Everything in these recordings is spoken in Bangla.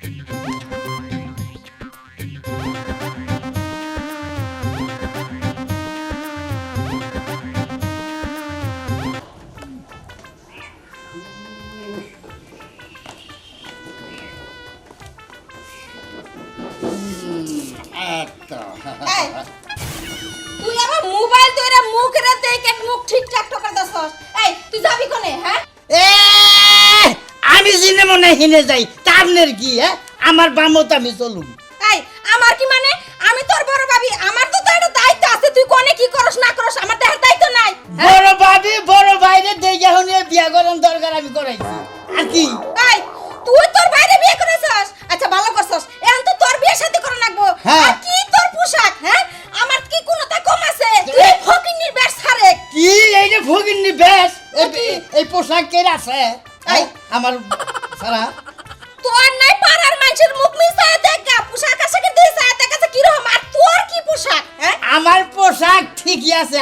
তুই আমার মোবাইল তোরা মুখ রে দেখে মুখ ঠিকঠাক ঠকা দছস। এই তুই যাবি কোনে? হ্যাঁ এ আমি জিনে মনে হিনে যাই তারনের কি হ্যাঁ আমার বামত আমি চলুম। এই আমার কি মানে আমি তোর বড় ভাবি, আমার তো একটা দায়িত্ব আছে। তুই কোনে কি করস না করস আমার তো দায়িত্ব নাই। বড় ভাবি বড় ভাইরে দেখে শুনে বিয়া করার দরকার আমি করাইছি আর কি। এই তুই তোর বাইরে বিয়ে করেছস, আচ্ছা ভালো করছস। এখন তো তোর বিয়ে শাদী করা লাগবো। আর কি তোর পোশাক, হ্যাঁ আমার কি কোনটা কম আছে? তুই ফকিন্নির বেশ ছাড়ে কি এই যে ভগিনী বেশ এই পোশাক কে আছে আমার সারা তোর নাই পাড়ার মানুষের মুখ মিছায় দেখা পোশাক আশাকে দিয়ে চায় দেখা কি রকম। আর তোর কি পোশাক? হ্যাঁ আমার পোশাক ঠিকই আছে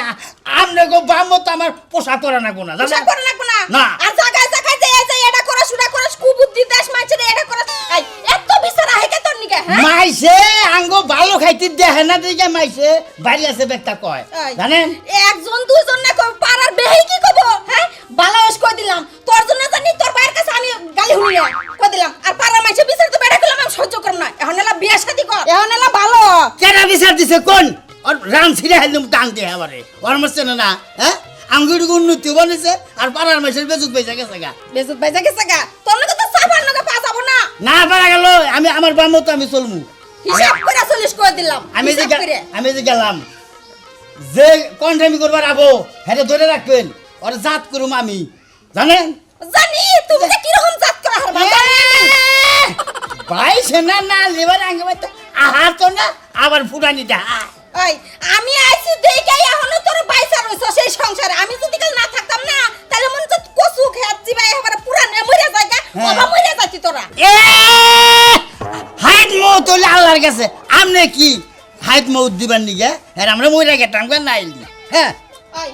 আমনে গো বামত আমার পোশাক পরা না কোনা পোশাক পরা লাগবো না। না আর জায়গায় জায়গায় যাই এটা করে শুনা করে কুবুদ্ধি দেশ মানুষের এটা করে। এই এত বিচার আহে কে তোর নিকে? হ্যাঁ মাইছে আঙ্গো ভালো খাইতে দেখে না দিকে মাইছে বাড়ি আছে বেটা কয় জানেন একজন দুইজন না কই পাড়ার বেহি কি কব? হ্যাঁ বালাওস কই দিলাম তোর জন্য জানি তোর বাইরের কাছে আমি গালি শুনি না কই দিলাম। আর পাড়ার মানুষের বিচার তো বেড়া করলাম আমি সহ্য করব না। এখন এলা বিয়ে শাদী কর, এখন এলা ভালো কেনা বিচার দিছে কোন আর রান ছিড়ে হেলুম টান দিয়ে আমারে ওর মরছে না হ্যাঁ আঙ্গুর উন্নতি বনেছে আর পাড়ার মাইছের বেজুত পয়সা গেছে গা বেজত বাইজা গেছে গা। তোর লগে তো সাফার লগে পা যাব না। না পারা গেল আমি আমার বামত আমি চলমু হিসাব করে চলিস কই দিলাম। আমি যে গেলাম যে কন্টামি করবার আবো হেটা ধরে রাখবেন ওর জাত করুম আমি জানেন জানি তুমি যে কি রকম জাত করা হারবা। ভাই সেনা না লেবার আঙ্গে বাইতে আহা তো না আবার ফুটানিটা এই আমি আইছি দেখাই এখনো তোর বাইসা রইছ সেই সংসারে। আমি যদি কাল না থাকতাম না তাহলে মনে তো কসু খেত জিবাই এবারে পুরা নে মরে জায়গা বাবা মরে যাচ্ছি তোরা। এ হাইট মৌত হলে আল্লাহর কাছে আমনে কি হাইট মৌত দিবার নিগে হ্যাঁ আমরা মরে গেতাম কেন নাইলি হ্যাঁ এই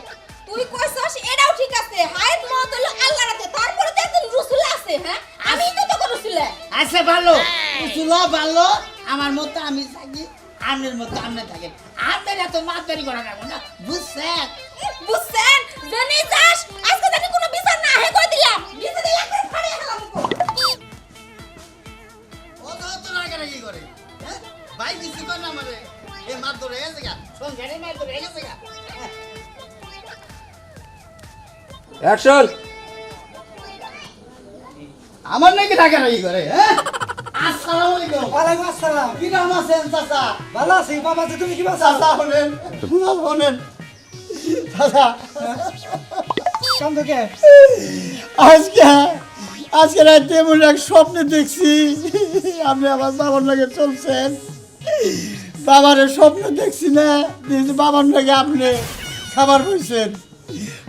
তুই কইছস এটাও ঠিক আছে। হায়াত মত হলো আল্লাহর হাতে, তারপরে তো একজন রাসূল আছে। হ্যাঁ আমি তো রাসূল। আচ্ছা ভালো উসুলা ভালো আমার মতো আমি থাকি আমনের মতো আমনে থাকেন আমনের এত মাতবাড়ি করা রাখবো না বুঝছেন বুঝছেন? জানি যাস আজকে জানি কোনো বিচার না হে কই দিলাম। বিচার দিলে একবার ফাড়ে গেলাম। ও তো রাগারাগি করে হ্যাঁ ভাই কিছু কর না আমারে এ মাত ধরে গেছে গা সংসারে মাত ধরে গেছে গা অ্যাকশন। আমার নাকি রাগারাগি করে হ্যাঁ আসসালামু আলাইকুম ওয়ালাইকুম আসসালাম। কি নাম আছেন চাচা ভালো আছি বাবা, যে তুমি কি ভালো চাচা হলেন হলেন চাচা কান্দকে? আজকে রাতে এমন এক স্বপ্নে দেখছি আপনি আমার বাবার নাকি চলছেন। বাবার স্বপ্ন দেখছি না দেখছি বাবার নাকি আপনি খাবার হয়েছেন।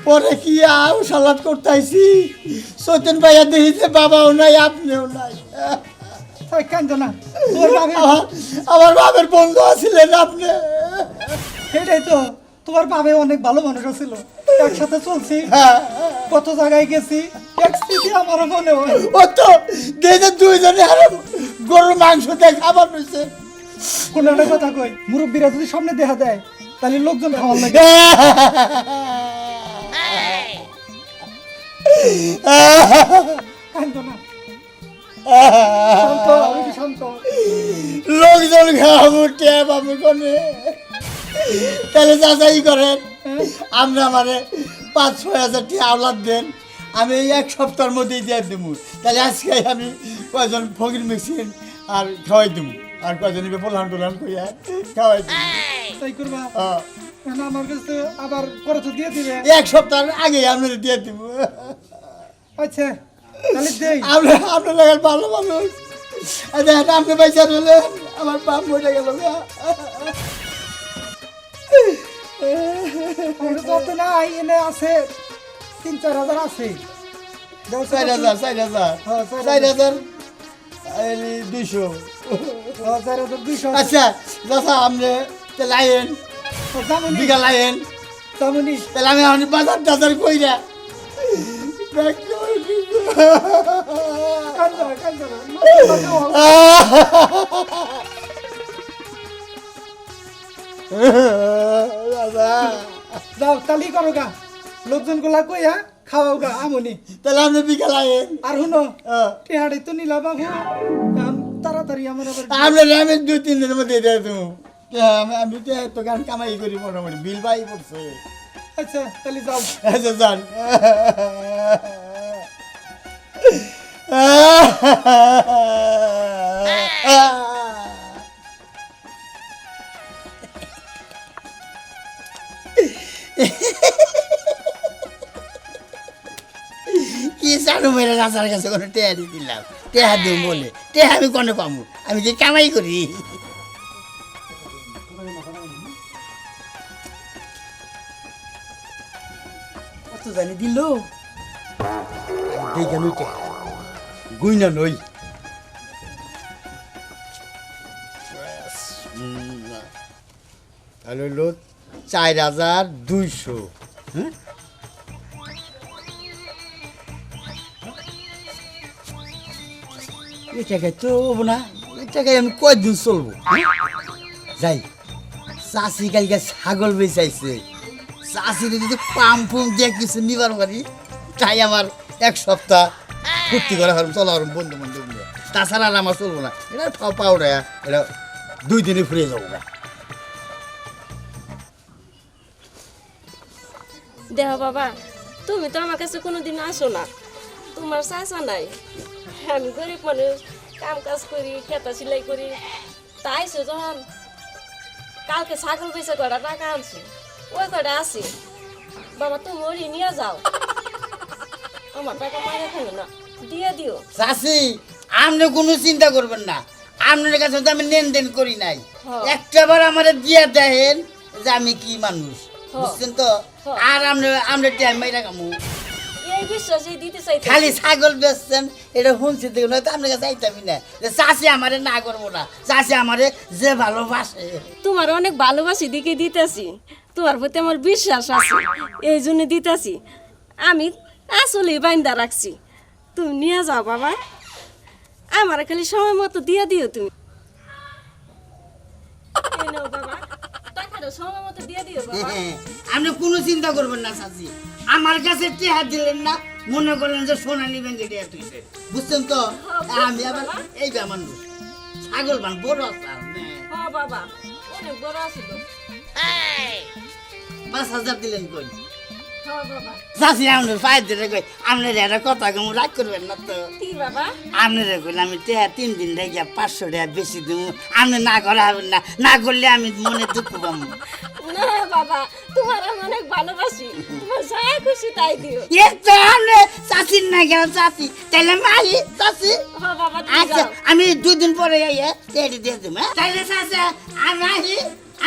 পরে কি আউ সালাদ করতে আইছি সত্যেন ভাইয়া দেখি বাবাও নাই আপনিও নাই। কান্দ না, তোর বাবা আমার বাবার বন্ধু আছিলেন আপনি। সেটাই তো, তোমার বাবা অনেক ভালো মানুষ ছিল, একসাথে চলছি, কত জায়গায় গেছি, এক স্মৃতি আমারও মনে হয়। ও তো দেখে দুইজনে আর গরুর মাংস দিয়ে খাবার হয়েছে। কোনো একটা কথা কই, মুরব্বীরা যদি সামনে দেখা দেয় তাহলে লোকজন খাওয়ার লাগে। কান্দ না, শান্ত, একটু শান্ত। লোকজন খাওয়াবো ট্যাপ আমি কোনে তাহলে যাচাই করেন আমরা আমারে 5-6 হাজার টাকা আওলাদ দেন, আমি এই এক সপ্তাহের মধ্যেই দিয়ে দেবো। তাহলে আজকে আমি কয়জন ফকির মেশিন আর খাওয়াই দেবো, আর কয়জন পোলান টোলান কইয়া খাওয়াই দেবো। তাই করবা? আমার কাছে আবার খরচ দিয়ে দিবে। এক সপ্তাহ আগে আমি দিয়ে দেবো। আচ্ছা তাহলে দেই। আপনার লাগার ভালো মানুষ দেখেন, আপনি পয়সা হলেন আমার বাপ মরে গেল। যত না এনে আছে 3-4 হাজার আছে। 4,000 4,200 4,200। আচ্ছা দাদা আপনি লাইন বিঘা লাইন তেমনি তাহলে আমি বাজার টাজার কইরা কান্দো না, কান্দো না। নতুন বাসা হল। দাদা যাও তালি করো গা, লোকজন গুলা কইয়া খাওয়াও গা আমনি। তাহলে আপনি বিকাল আয়েন। আর শুনো টেহাড়ি তো নিলা বাবু, এখন তাড়াতাড়ি আমার আবার আমরা আমি 2-3 দিনের মধ্যে দিয়ে দেবো। আমি তো গান কামাই করি মোটামুটি বিল পাই পড়ছে। আচ্ছা তাহলে যাও। আচ্ছা যান। কি জানো মেরে রাজার কাছে কোনো টেহা দিয়ে দিলাম, টেহা দিও বলে টেহা আমি কোনে পাবো, আমি কি কামাই করি। কত জানি দিল দেখে নই টেহা গুই না নই। তাহলে হলো 4200। হ্যাঁ এই টাকায় তো হবো না, এই টাকায় আমি কয়দিন চলবো। যাই চাষি কালকে ছাগল বেচাইছে, চাষির যদি পাম্প দিয়ে কিছু নিবার পারি তাই আমার 1 সপ্তাহ ফুর্তি করা হারুম চলা হারুম বন্ধু বান্ধব নিয়ে, তাছাড়া আর আমার চলবো না। এটা পাউডা এটা 2 দিনে ফুরিয়ে যাবো না। দেহ বাবা, তুমি তো আমার কাছে কোনোদিন আসো না, তোমার চাচা নাই, আমি গরিব মানুষ, কাম কাজ করি, খেতা সেলাই করি, তাইছো যখন কালকে ছাগল বেচে কটা টাকা আনছি, ওই কটা আছে বাবা, তুমি ওরি নিয়ে যাও, আমার টাকা মাইনে খেলো না, দিয়ে দিও। চাষি আপনি কোনো চিন্তা করবেন না, আপনার কাছে তো আমি লেনদেন করি নাই, হ্যাঁ। একটাবার আমার দিয়ে দেখেন যে আমি কি মানুষ, হ্যাঁ। বুঝছেন তো। হ্যাঁ। আর আমরা টাইম মাইরা কামু এই বিশ্বাসে দিতে চাই খালি ছাগল বেচছেন এটা শুনছি দেখুন, তো আপনার কাছে আইতামি না যে চাষি আমারে না করবো না, চাষি আমারে যে ভালোবাসে। তোমার অনেক ভালোবাসি দিকে দিতেছি, তোমার প্রতি আমার বিশ্বাস আছে, এই জন্য দিতেছি, আমি আসলে বাইন্দা রাখছি, তুমি নিয়ে যাও বাবা, আমার খালি সময় মতো দিয়ে দিও তুমি। এই নাও বাবা, টাকাটা সময় মতো দিয়ে দিও বাবা। আপনি কোনো চিন্তা করবেন না চাষি, আমার কাছে টেহা দিলেন না মনে করলেন যে সোনালী ব্যাংকে টেহা তুইছে, বুঝছেন তো। আমি আবার এই মানুষ ছাগল বান বড় আছে হ্যাঁ বাবা, অনেক বড় আছে তো। 5,000 দিলেন কই হ্যাঁ বাবা। চাষি আপনার পায়ে ধরে কই আপনার একটা কথা কম রাগ করবেন না তো। কি বাবা? আপনার কইলে আমি টেহা 3 দিন রেখে 500 টাকা বেশি দেবো, আপনি না করা হবেন না, না করলে আমি মনে দুঃখ পাবো। না বাবা, তোমার আমি অনেক ভালোবাসি, তোমার যা খুশি তাই দিও। একটু আপনি চাষির না গেল চাষি তাইলে মাই চাষি। হ্যাঁ বাবা, তুমি আচ্ছা যাও। আমি 2 দিন পরে আইয়া টেডি দিয়ে দেবো, হ্যাঁ? তাইলে চাচা আমি আহি,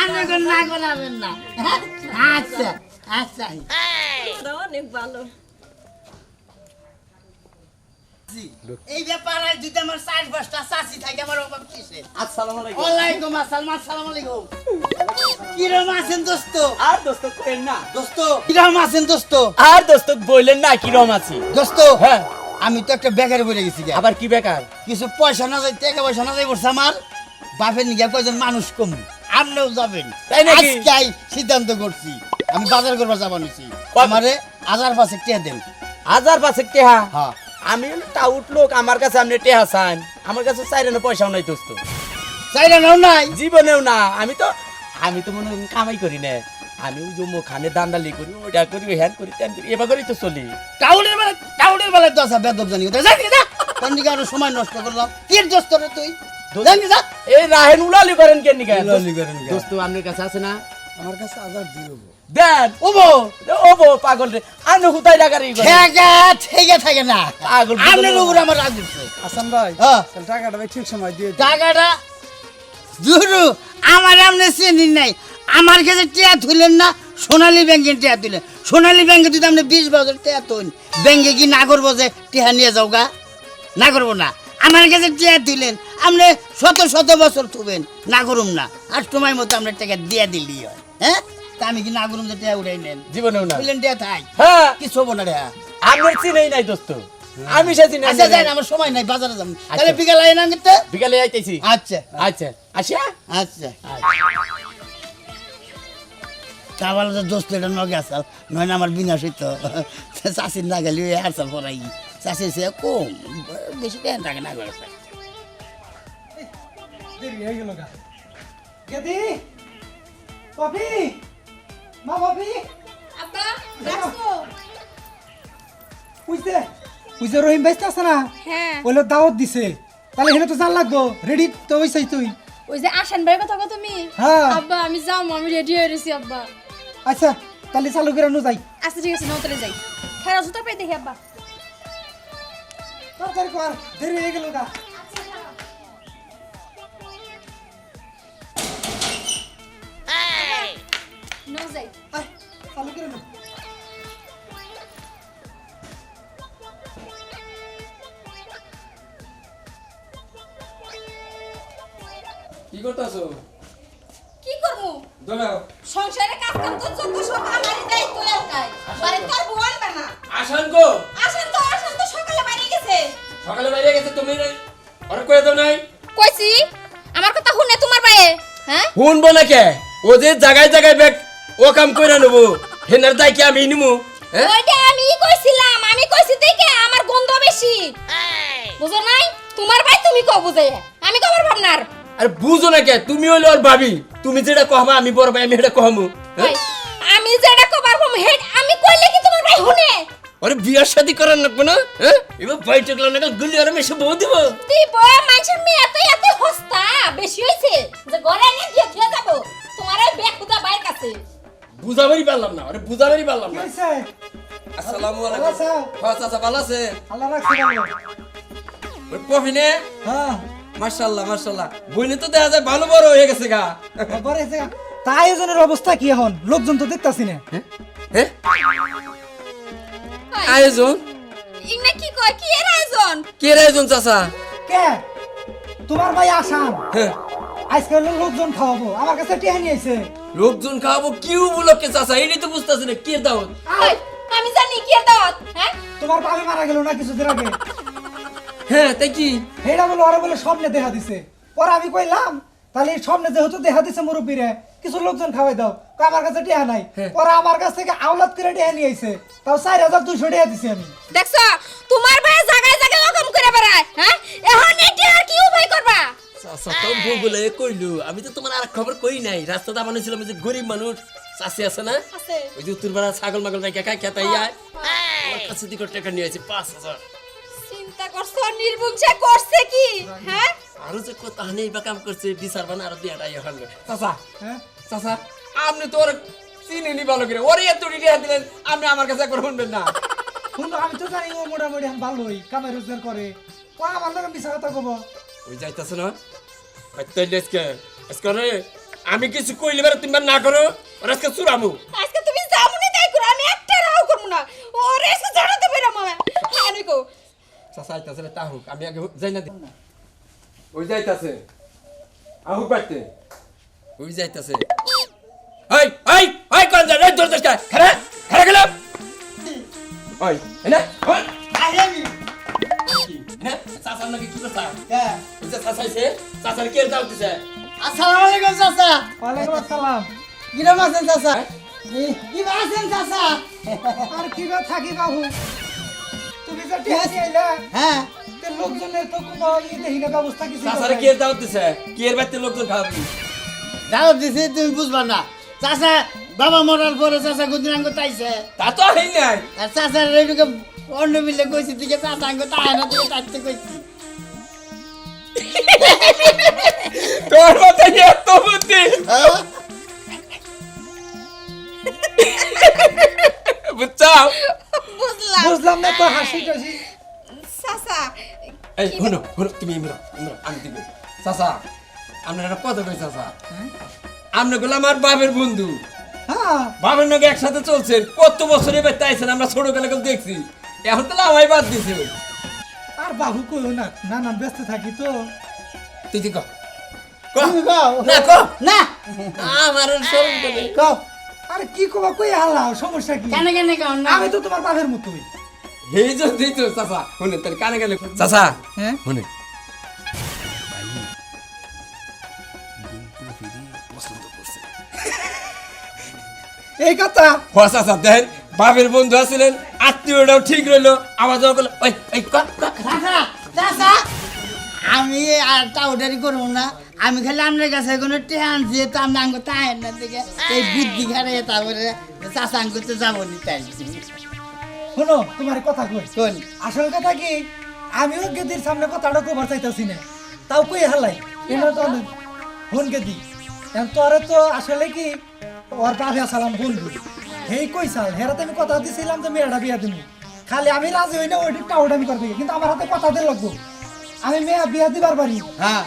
আপনি কোন না করাবেন না, হ্যাঁ? আচ্ছা আচ্ছা। তোমরা অনেক ভালো। এই ব্যাপারে যদি আমার 4-5টা চাষি থাকে আমার অভাব কিসের? আসসালামু আলাইকুম। ওয়ালাইকুম আসসালাম। আসসালামু আলাইকুম। কিরম আছেন দোস্ত? আর দোস্ত কইেন না, দোস্ত কিরম আছেন দোস্ত? আর দোস্ত বললেন না কিরম আছি। দোস্ত হ্যাঁ, আমি তো একটা বেকারে বলে গেছি গে। আবার কি বেকার? কিছু পয়সা না যাই, টাকা পয়সা না যাই বলছে আমার বাপের নিয়ে কয়জন মানুষ কম, আপনিও যাবেন তাই নাকি? আজকেই সিদ্ধান্ত করছি, আমি বাজার করবার যাবো নিছি, কত? আমারে 1000 টেহা দেন। 1000 টেহা? হ্যাঁ আমি টাউট লোক, আমার কাছে আপনি টেহা চান, আমার কাছে চাইরেন পয়সাও নাই দোস্ত, চাইরা নাও নাই। জীবনেও না। আমি তো মনে হয় কামাই করি না, আমি ওই যে মুখানে দান্দালি করি, ওইটা করি, হ্যান করি, ত্যান করি, এবার করি তো চলি। টাউনের বেলায় 10 বেদব জানি কথা জানি না, কোন দিকে আরো সময় নষ্ট করলাম। কি দোস্ত রে তুই জানি না, এই রাহেন উলালি করেন কেন নিকা? উলালি করেন কেন? দোস্ত আপনার কাছে আছে না? আমার কাছে 1000 দিব। দেন ওবো ওবো পাগল রে, আনো হুতাই টাকার ই করে। থেকে থাকে না, পাগল আপনার উপর আমার রাগ উঠছে। আসান ভাই, হ্যাঁ তাহলে টাকাটা ভাই ঠিক সময় দিয়ে দিও। টাকাটা দুরু আমার আপনি চিনি নাই, আমার কাছে টিয়া তুলেন না, সোনালী ব্যাংকে টিয়া তুলেন। সোনালী ব্যাংকে যদি আপনি 20 বছর টিয়া তুলেন, ব্যাংকে কি না করবো যে টিয়া নিয়ে যাও গা? না করবো না। আমার কাছে টিয়া তুলেন, আপনি শত বছর তুবেন, না করুম না, আর সময় মতো আমরা টাকা দিয়ে দিলি হয়, হ্যাঁ? তা আমি কি না করুম যে টিয়া উড়াই নেন? জীবনেও না। তুলেন টিয়া থাই হ্যাঁ, কিছু হবো না রে। আপনার চিনেই নাই দোস্ত। আমি সাজি না আচ্ছা যাই না, আমার সময় নাই, বাজারে যাবো। তাহলে বিকালে আইনা কিন্তু। বিকালে আইতেছি। আচ্ছা আচ্ছা আসিয়া আচ্ছা। তা বলো তো দোস্ত এটা নগে আসাল, নয় না আমার বিনাশ হইতো। চাষির না গেলে আর চাল পড়াই, চাষি সে কম, বেশি টাইম থাকে না করে। দেরি হয়ে গেল গা। গেদি পাপি, মা পাপি, আব্বা দেখো বুঝতে বুঝতে রহিম ভাই আছে না, হ্যাঁ বলে দাওয়াত দিছে, তাহলে হেলে তো জান লাগবো, রেডি তো হইছাই তুই। ওই যে আসান ভাইয়ের কথা কও তুমি হ্যাঁ আব্বা আমি যাও আমি রেডি হয়ে রইছি আব্বা আচ্ছা তাহলে চালু করে নু যাই। আচ্ছা ঠিক আছে নতরে যাই খেলা জুতা পাই দেখি আব্বা তাড়াতাড়ি কর, দেরি হয়ে গেল গা। ন যাই আয়, চালু করে নু। কি করতেছো? কি করমু দৌড়াও। সংসারে কাজ কাম তো যত সব আমারই দায়িত্ব একাই বাড়ি তোর বোন বানা আসান গো, আসেন তো সকালে বাইরে গেছে সকালে বাইরে গেছে, তুমি ওরা কয়ে দাও নাই? কইছি আমার কথা শুনে তোমার ভাইয়ে হ্যাঁ শুনবো না কে? ও যে জায়গায় জায়গায় ব্যাগ ও কাম কইরা নেবো, হেনার দায় কি আমি নিমু? হ্যাঁ ওইটা আমি কইছিলাম আমি কইছি দেখে আমার গন্ধ বেশি বুঝো নাই তোমার ভাই তুমি কও বুঝে আমি কবার ভাবনার আরে বুঝো না কে? তুমি হইলো ওর ভাবি, তুমি যেটা কহবা আমি বড় ভাই, আমি এটা কহমু। ভাই, আমি যেটা কবার ভাবম হেড আমি কইলে কি তোমার ভাই শুনে আরে বিয়ার শাদি করার লাগবো না? হ্যাঁ এবার ভাই টেকলা না গুলি আর মেশে বউ দিব। দিব মানুষের মেয়ে এত হস্তা বেশি হইছে যে ঘরে এনে দিয়ে দিয়ে যাব তোমার এই বেকুদা ভাইয়ের কাছে বুঝাবারই পারলাম না, আরে বুঝাবারই পারলাম কি না। হইছে? আসসালামু ভালো আলাইকুম। আছো? হ্যাঁ চাচা ভালো আছে? আল্লাহ রাখছে ভালো। ওই পফিনে হ্যাঁ মাশাআল্লাহ মাশাআল্লাহ, বইনে তো দেখা যায় ভালো বড় হয়ে গেছে গা। খবর আছে গা। তা আয়োজনের অবস্থা কি এখন? লোকজন তো দেখতাছি না। হ্যাঁ আয়োজন? ইংনা কি কয় কি এর আয়োজন কে আয়োজন চাচা? কে? তোমার ভাই আসাম। হ্যাঁ আজকে হলো লোকজন খাওয়াবো। আমার কাছে টিয়া নিয়ে আইছে। লোকজন খাওয়াবো কি উপলক্ষে চাচা? এটাই তো বুঝতেছি না, কে দাও? আই, আমি জানি কি এর দাওয়াত হ্যাঁ তোমার বাবা মারা গেল না কিছুদিন আগে। হ্যাঁ তাই কি? হেডা বলে ওরা বলে স্বপ্নে দেখা দিছে। পরে আমি কইলাম তাহলে এই স্বপ্নে যেহেতু দেখা দিছে মুরব্বীরে, কিছু লোকজন খাওয়াই দাও। কয় আমার কাছে টিয়া নাই। পরে আমার কাছ থেকে আওলাদ করে টিয়া নিয়ে আইছে। তাও 4200 টিয়া দিছি আমি। দেখছো তোমার ভাই জায়গায় জায়গায় রকম করে বেড়ায় হ্যাঁ এখন এটি আর কি উপায় করবা চাচা তো বলে কইলো, আমি তো তোমার আর খবর কই নাই। রাস্তাটা বানাইছিলাম যে গরিব মানুষ চাষি আছে না, আছে ওই যে উত্তর পাড়া ছাগল মাগল রাখা খাই খেতাই আয়, আমার কাছে দিকে টাকা নিয়ে আছে 5000। চিন্তা করছো নির্বংশে করছে কি হ্যাঁ আরো যে কত হানি বা কাম করছে বিচার বানা আরো দিয়ে আড়াই হারবে। চাচা হ্যাঁ? চাচা আপনি তো ওর চিনি ভালো করে, ওরে এত রিডিয়া দিলেন, আপনি আমার কাছে একবার শুনবেন না? শুনো আমি তো জানি ও মোটামুটি এখন ভালোই কামাই রোজগার করে। ও আমার লগে মিছা কথা কব। ওই যাইতাছে না তাইলে আজকে রে আমি কিছু কইলে বের তুমি না করো, ওর আজকে চুরামু। আজকে তুমি যামুনি তাই করো আমি একটা রাও করব না ওরে এসে জানাতে পারে মামা আমি কো চাচা আইতাছে তা হোক, আমি আগে যাই না। ওই যাইতাছে আহুক বাইতে, ওই যাইতাছে। এই এই এই কোন যা রে দূর দূর খারা খারা গেলাম। ওই এনা ওই আইনি এনা চাচা নাকি কি করছা? কে? ওই যে চাচা আইছে, চাচার কে দাও দিছে? আসসালামু আলাইকুম চাচা। ওয়ালাইকুম আসসালাম। কিরম আছেন চাচা? কি আছেন চাচা? আর কি বা থাকি বাবু, তুমি যে টিয়া দিয়ে আইলা, হ্যাঁ তে লোকজনের তো কোনো ই দেখি না ব্যবস্থা কিছু চাচার কে দাও দিছে? কে এর বাইতে লোকজন খাওয়াবি? দাও দিছি তুমি বুঝবা না। চাচা বাবা মরার পরে চাচা গুদিনাঙ্গ তাইছে, তা তো হই নাই। আর চাচার রেডুকে অন্য মিলে কইছি দিকে চাচাঙ্গ তাই না দিকে তাইতে কইছি। তোর মাথায় এত বুদ্ধি, হ্যাঁ? বুঝছাও? বুঝলাম বুঝলাম না তো হাসি টাসি। সাসা এই শুনো শুনো, তুমি ইমরা ইমরা আমি দিব চাচা। আপনার একটা কথা কই চাচা, আপনি গুলো আমার বাপের বন্ধু, হ্যাঁ বাপের নাকি একসাথে চলছেন, কত বছর এবার তাইছেন, আমরা ছোট বেলা দেখছি, এখন তো আমায় বাদ দিছে। আর বাবু কইও না, না না ব্যস্ত থাকি তো। তুই কি কহ? তুমি কও। না কহ না আমার শরম করে। কও। আর কি কবা কই হাল্লা, সমস্যা কি? কেন কেন কও না? আমি তো তোমার বাপের মতোই। এই জন্যই তো চাচা শুনে তার কানে গেলে চাচা হ্যাঁ শুনে এই কথা চাচা দেখেন বাপের বন্ধু আছিলেন আত্মীয়টাও ঠিক রইলো আবার যখন বললো, ওই এই ক, ক, ক। চাচা চাচা আমি আর টাউটারি করবো না আমি খালি আপনার কাছে কোনো টেহান দিয়ে তো আমরা আঙ্গ তাই না থেকে এই বুদ্ধি খারে তারপরে চাচা আঙ্গ তো যাবো নি তাই শোনো তোমার কথা কই কোন আসল কথা কি আমিও গেদির সামনে কথাটা কবার চাইতাছি না তাও কই হালাই কেন তো ফোন গেদি এখন তোরে তো আসলে কি ওর বাপে সালাম বলবি হেই কই সাল হেরাতে আমি কথা দিছিলাম যে মেয়েটা বিয়া দিবি খালি আমি রাজি হই না ওইটা টাউডামি করবে কিন্তু আমার হাতে কথা দিয়ে লাগবো আমি মেয়ে বিয়া দিবার পারি হ্যাঁ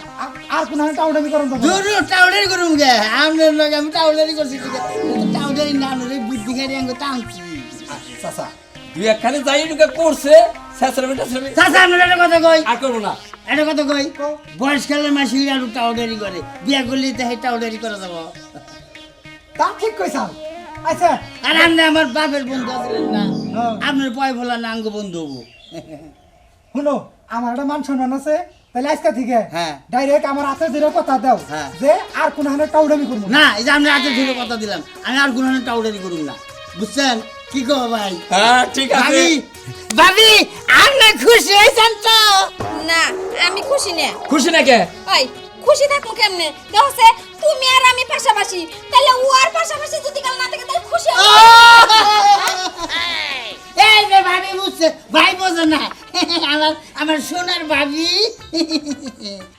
আর কোন টাউডামি করুন তো দূর টাউটারি করুম গে আপনার লোক আমি টাউটারি করছি ঠিক আছে টাউটারি না হলে বুদ্ধি খারে আঙ্গ টানছি চাচা তুই একখানে যাই ঢুকে করছে শেষের বেটা ছেলে চাচা আপনার একটা কথা কই আর করবো না একটা কথা কই বয়সকালের মাসি আর টাউটারি করে বিয়া করলে তো হে টাউটারি করা যাবো তা ঠিক কই সাল আচ্ছা আর আপনি আমার বাপের বন্ধু আছিলেন না হ্যাঁ। আপনার পয় ভোলা না আঙ্গ বন্ধু হবো শুনো আমার একটা মান সম্মান আছে তাহলে আজকে থেকে হ্যাঁ। ডাইরেক্ট আমার হাতে ধরে কথা দাও হ্যাঁ। যে আর কোন হানে টাউডামি করবো না না এই যে আমরা হাতে ধরে কথা দিলাম আমি আর কোনো টাউটারি করুম না বুঝছেন কি কো ভাই হ্যাঁ ঠিক আছে ভাবি ভাবি আপনি খুশি হয়েছেন তো না আমি খুশি না খুশি না কে ওই খুশি থাকবো কেমনে দেখছে তুমি আর আমি পাশাপাশি তাহলে ও আর পাশাপাশি যদি কাল না থাকে তাহলে খুশি হবে এই যে ভাবি বুঝছে ভাই বোঝে না আমার আমার সোনার ভাবি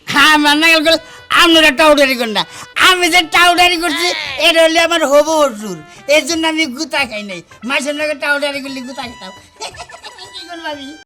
হ্যাঁ আমার না গেল আপনারা টাউডারি করেন না আমি যে টাউডারি করছি এটা হলে আমার হবো অসুর এর জন্য আমি গুতা খাই নাই মাসের নাকি টাউডারি করলে গুতা খেতাম কি করবো ভাবি